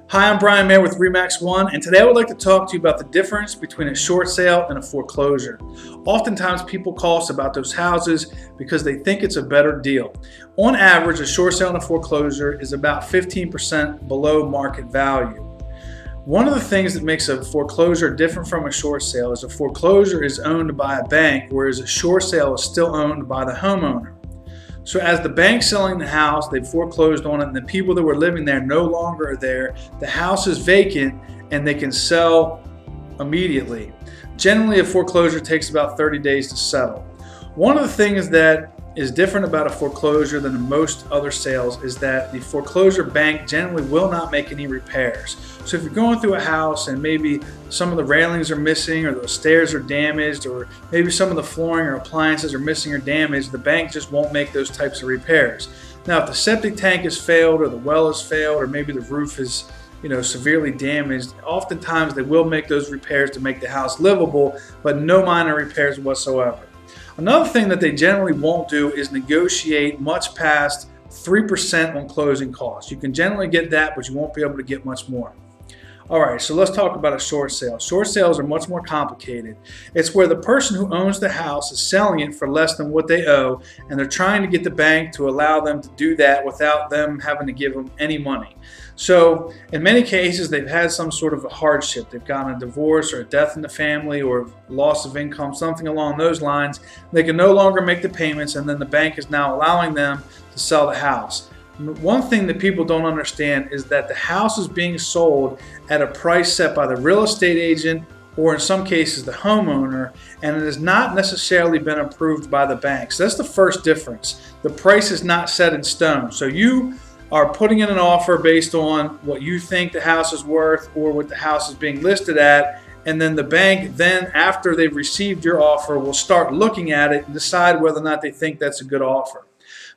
Hi, I'm Brian Mayer with Remax One, and today I would like to talk to you about the difference between a short sale and a foreclosure. Oftentimes people call us about those houses because they think it's a better deal. On average, a short sale and a foreclosure is about 15% below market value. One of the things that makes a foreclosure different from a short sale is a foreclosure is owned by a bank, whereas a short sale is still owned by the homeowner. So as the bank's selling the house, they've foreclosed on it, and the people that were living there no longer are there. The house is vacant and they can sell immediately. Generally, a foreclosure takes about 30 days to settle. One of the things that is different about a foreclosure than most other sales is that the foreclosure bank generally will not make any repairs. So if you're going through a house and maybe some of the railings are missing, or the stairs are damaged, or maybe some of the flooring or appliances are missing or damaged, the bank just won't make those types of repairs. Now, if the septic tank has failed, or the well has failed, or maybe the roof is severely damaged, oftentimes they will make those repairs to make the house livable, but no minor repairs whatsoever. Another thing that they generally won't do is negotiate much past 3% on closing costs. You can generally get that, but you won't be able to get much more. All right, so let's talk about a short sale. Short sales are much more complicated. It's where the person who owns the house is selling it for less than what they owe, and they're trying to get the bank to allow them to do that without them having to give them any money. So in many cases, they've had some sort of a hardship. They've gotten a divorce or a death in the family or loss of income, something along those lines. They can no longer make the payments, and then the bank is now allowing them to sell the house. One thing that people don't understand is that the house is being sold at a price set by the real estate agent, or in some cases the homeowner, and it has not necessarily been approved by the bank. So that's the first difference. The price is not set in stone. So you are putting in an offer based on what you think the house is worth or what the house is being listed at, and then the bank, after they've received your offer, will start looking at it and decide whether or not they think that's a good offer.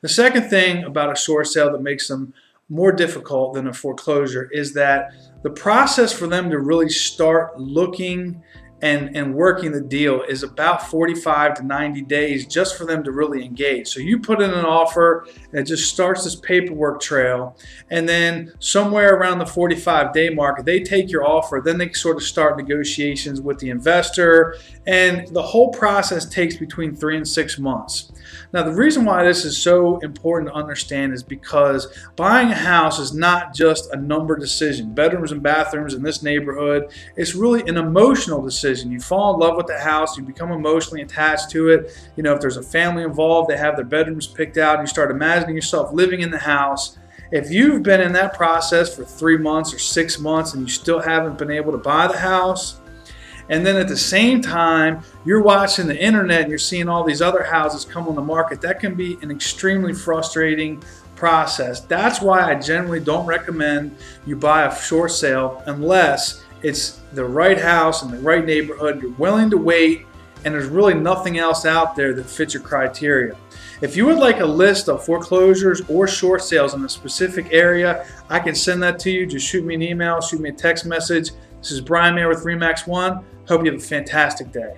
The second thing about a short sale that makes them more difficult than a foreclosure is that the process for them to really start looking and working the deal is about 45 to 90 days just for them to really engage. So you put in an offer, and it just starts this paperwork trail, and then somewhere around the 45-day mark, they take your offer, then they sort of start negotiations with the investor, and the whole process takes between 3 and 6 months. Now, the reason why this is so important to understand is because buying a house is not just a number decision. Bedrooms and bathrooms in this neighborhood, it's really an emotional decision. You fall in love with the house, you become emotionally attached to it. If there's a family involved, they have their bedrooms picked out, and you start imagining yourself living in the house. If you've been in that process for 3 months or 6 months and you still haven't been able to buy the house, and then at the same time, you're watching the internet and you're seeing all these other houses come on the market, that can be an extremely frustrating process. That's why I generally don't recommend you buy a short sale unless it's the right house in the right neighborhood, you're willing to wait, and there's really nothing else out there that fits your criteria. If you would like a list of foreclosures or short sales in a specific area, I can send that to you. Just shoot me an email, shoot me a text message. This is Brian Mayer with Remax One. Hope you have a fantastic day.